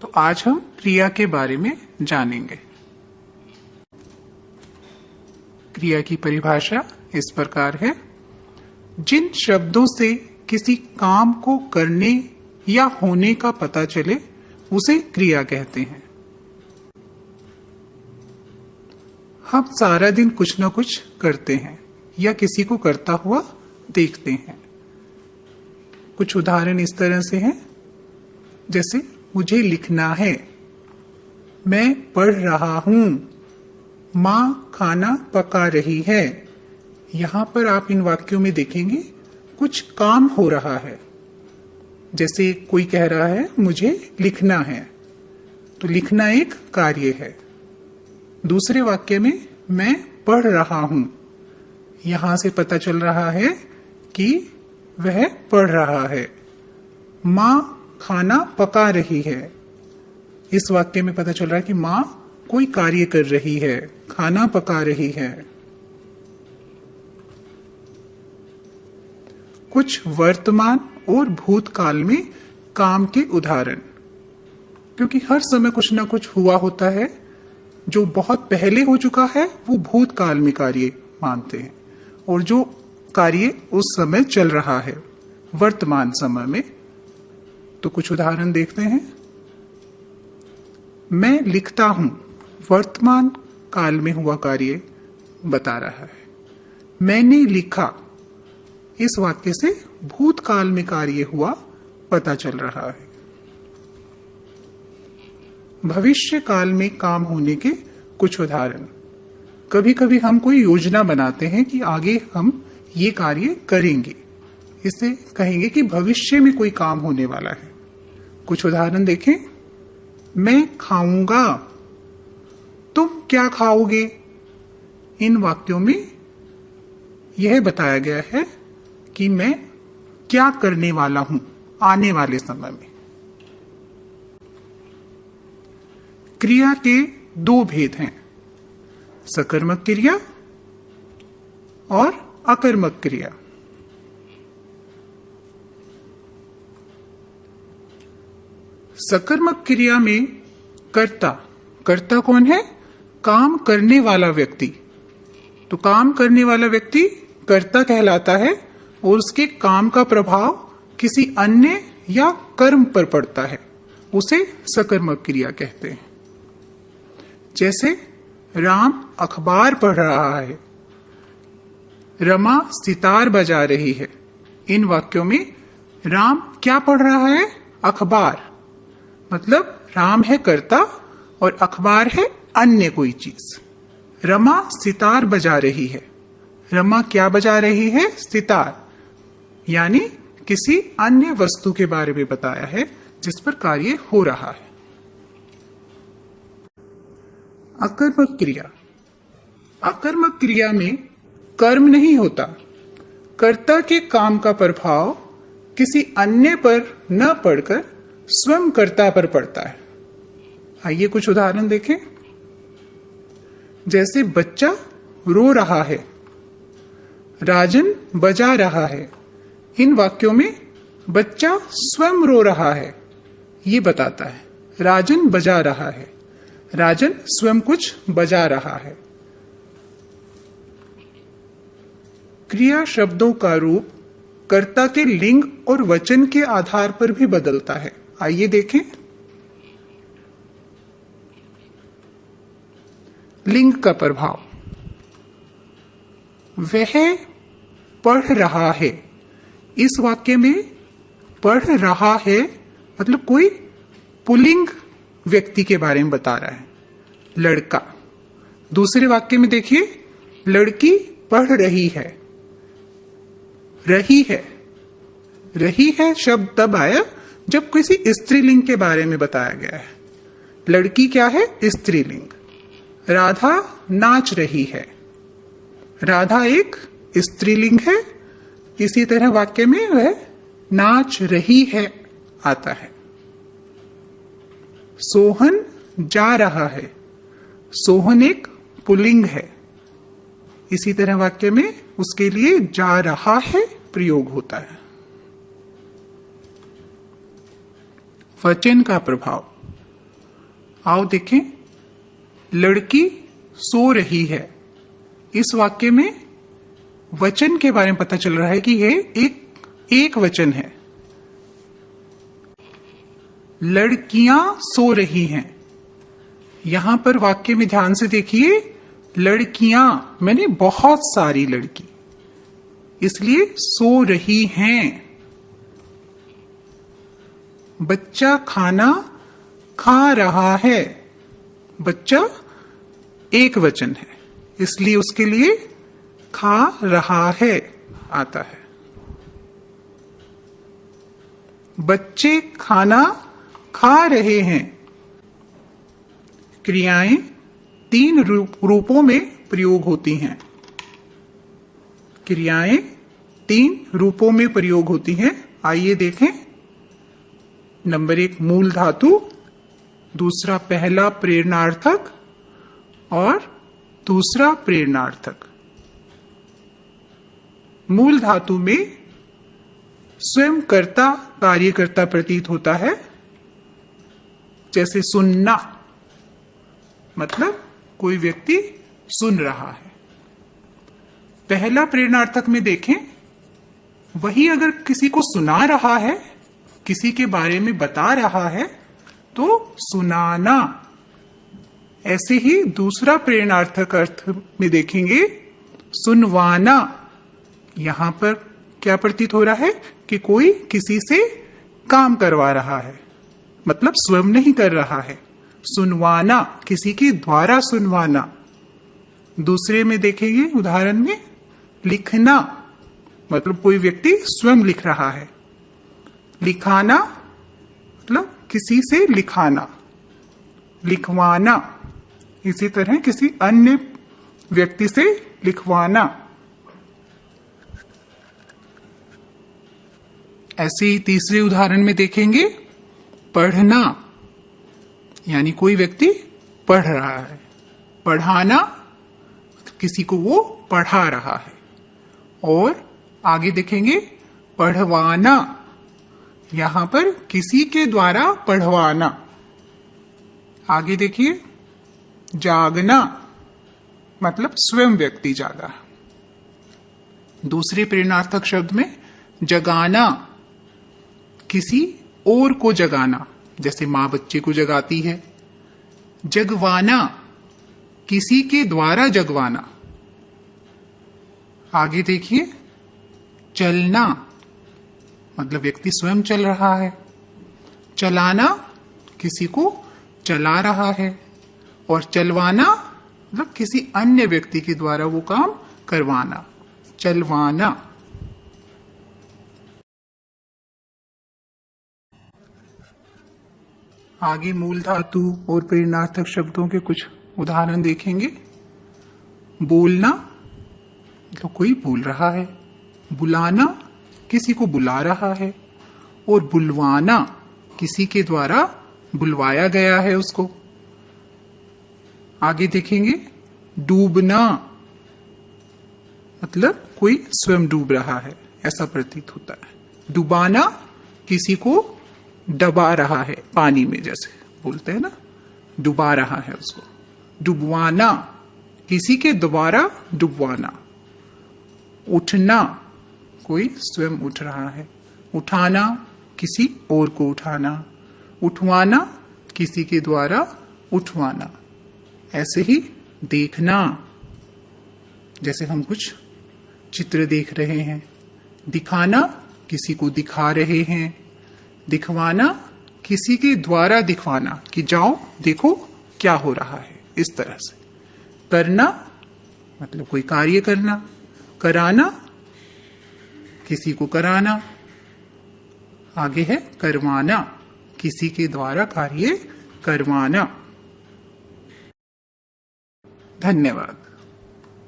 तो आज हम क्रिया के बारे में जानेंगे। क्रिया की परिभाषा इस प्रकार है। जिन शब्दों से किसी काम को करने या होने का पता चले उसे क्रिया कहते हैं। हम सारा दिन कुछ न कुछ करते हैं या किसी को करता हुआ देखते हैं। कुछ उदाहरण इस तरह से हैं, जैसे मुझे लिखना है, मैं पढ़ रहा हूं, मां खाना पका रही है। यहां पर आप इन वाक्यों में देखेंगे कुछ काम हो रहा है। जैसे कोई कह रहा है मुझे लिखना है, तो लिखना एक कार्य है। दूसरे वाक्य में मैं पढ़ रहा हूं, यहां से पता चल रहा है कि वह पढ़ रहा है। मां खाना पका रही है, इस वाक्य में पता चल रहा है कि मां कोई कार्य कर रही है, खाना पका रही है। कुछ वर्तमान और भूतकाल में काम के उदाहरण, क्योंकि हर समय कुछ ना कुछ हुआ होता है। जो बहुत पहले हो चुका है वो भूतकाल में कार्य मानते हैं, और जो कार्य उस समय चल रहा है वर्तमान समय में। तो कुछ उदाहरण देखते हैं। मैं लिखता हूं, वर्तमान काल में हुआ कार्य बता रहा है। मैंने लिखा, इस वाक्य से भूतकाल में कार्य हुआ पता चल रहा है। भविष्य काल में काम होने के कुछ उदाहरण। कभी कभी हम कोई योजना बनाते हैं कि आगे हम ये कार्य करेंगे, इसे कहेंगे कि भविष्य में कोई काम होने वाला है। कुछ उदाहरण देखें। मैं खाऊंगा, तुम क्या खाओगे? इन वाक्यों में यह बताया गया है कि मैं क्या करने वाला हूं आने वाले समय में। क्रिया के दो भेद हैं, सकर्मक क्रिया और अकर्मक क्रिया। सकर्मक क्रिया में कर्ता कौन है? काम करने वाला व्यक्ति। तो काम करने वाला व्यक्ति कर्ता कहलाता है, और उसके काम का प्रभाव किसी अन्य या कर्म पर पड़ता है, उसे सकर्मक क्रिया कहते हैं। जैसे राम अखबार पढ़ रहा है, रमा सितार बजा रही है। इन वाक्यों में राम क्या पढ़ रहा है? अखबार। मतलब राम है कर्ता और अखबार है अन्य कोई चीज। रमा सितार बजा रही है, रमा क्या बजा रही है? सितार। यानी किसी अन्य वस्तु के बारे में बताया है जिस पर कार्य हो रहा है। अकर्मक क्रिया। अकर्मक क्रिया में कर्म नहीं होता, कर्ता के काम का प्रभाव किसी अन्य पर न पड़कर स्वयं कर्ता पर पड़ता है। आइए कुछ उदाहरण देखें। जैसे बच्चा रो रहा है, राजन बजा रहा है। इन वाक्यों में बच्चा स्वयं रो रहा है ये बताता है, राजन बजा रहा है, राजन स्वयं कुछ बजा रहा है। क्रिया शब्दों का रूप कर्ता के लिंग और वचन के आधार पर भी बदलता है। आइए देखें। लिंग का प्रभाव। वह पढ़ रहा है, इस वाक्य में पढ़ रहा है मतलब कोई पुल्लिंग व्यक्ति के बारे में बता रहा है, लड़का। दूसरे वाक्य में देखिए, लड़की पढ़ रही है, रही है शब्द तब आया जब किसी स्त्रीलिंग के बारे में बताया गया है। लड़की क्या है? स्त्रीलिंग। राधा नाच रही है, राधा एक स्त्रीलिंग है, इसी तरह वाक्य में वह नाच रही है आता है। सोहन जा रहा है, सोहन एक पुल्लिंग है, इसी तरह वाक्य में उसके लिए जा रहा है प्रयोग होता है। वचन का प्रभाव। आओ देखें, लड़की सो रही है। इस वाक्य में वचन के बारे में पता चल रहा है कि यह एक वचन है। लड़कियां सो रही हैं। यहां पर वाक्य में ध्यान से देखिए, लड़कियां मैंने बहुत सारी लड़की, इसलिए सो रही हैं। बच्चा खाना खा रहा है। बच्चा एक वचन है, इसलिए उसके लिए खा रहा है आता है। बच्चे खाना खा रहे हैं। क्रियाएं 3 रूपों में प्रयोग होती हैं। क्रियाएं 3 रूपों में प्रयोग होती हैं। आइए देखें। नंबर 1 मूल धातु, दूसरा पहला प्रेरणार्थक और दूसरा प्रेरणार्थक। मूल धातु में स्वयं कर्ता कार्यकर्ता प्रतीत होता है, जैसे सुनना, मतलब कोई व्यक्ति सुन रहा है। पहला प्रेरणार्थक में देखें, वही अगर किसी को सुना रहा है, किसी के बारे में बता रहा है, तो सुनाना। ऐसे ही दूसरा प्रेरणार्थक अर्थ में देखेंगे, सुनवाना। यहां पर क्या प्रतीत हो रहा है कि कोई किसी से काम करवा रहा है, मतलब स्वयं नहीं कर रहा है। सुनवाना, किसी के द्वारा सुनवाना। दूसरे में देखेंगे उदाहरण में, लिखना, मतलब कोई व्यक्ति स्वयं लिख रहा है। लिखाना मतलब किसी से लिखाना। लिखवाना, इसी तरह किसी अन्य व्यक्ति से लिखवाना। ऐसे ही तीसरे उदाहरण में देखेंगे, पढ़ना, यानी कोई व्यक्ति पढ़ रहा है। पढ़ाना, किसी को वो पढ़ा रहा है। और आगे देखेंगे पढ़वाना, यहां पर किसी के द्वारा पढ़वाना। आगे देखिए, जागना, मतलब स्वयं व्यक्ति जागा। दूसरे प्रेरणार्थक शब्द में जगाना, किसी और को जगाना, जैसे मां बच्चे को जगाती है। जगवाना, किसी के द्वारा जगवाना। आगे देखिए, चलना, मतलब व्यक्ति स्वयं चल रहा है। चलाना, किसी को चला रहा है। और चलवाना मतलब किसी अन्य व्यक्ति के द्वारा वो काम करवाना। चलवाना। आगे मूल धातु और प्रेरणार्थक शब्दों के कुछ उदाहरण देखेंगे। बोलना, तो कोई बोल रहा है। बुलाना, किसी को बुला रहा है। और बुलवाना, किसी के द्वारा बुलवाया गया है उसको। आगे देखेंगे, डूबना, मतलब कोई स्वयं डूब रहा है, ऐसा प्रतीत होता है। डुबाना, किसी को डबा रहा है पानी में, जैसे बोलते हैं ना, डुबा रहा है उसको। डुबवाना, किसी के द्वारा डुबवाना। उठना, कोई स्वयं उठ रहा है। उठाना, किसी और को उठाना। उठवाना, किसी के द्वारा उठवाना। ऐसे ही देखना, जैसे हम कुछ चित्र देख रहे हैं। दिखाना, किसी को दिखा रहे हैं। दिखवाना, किसी के द्वारा दिखवाना कि जाओ देखो क्या हो रहा है, इस तरह से। करना, मतलब कोई कार्य करना। कराना, किसी को कराना। आगे है करवाना, किसी के द्वारा कार्य करवाना। धन्यवाद।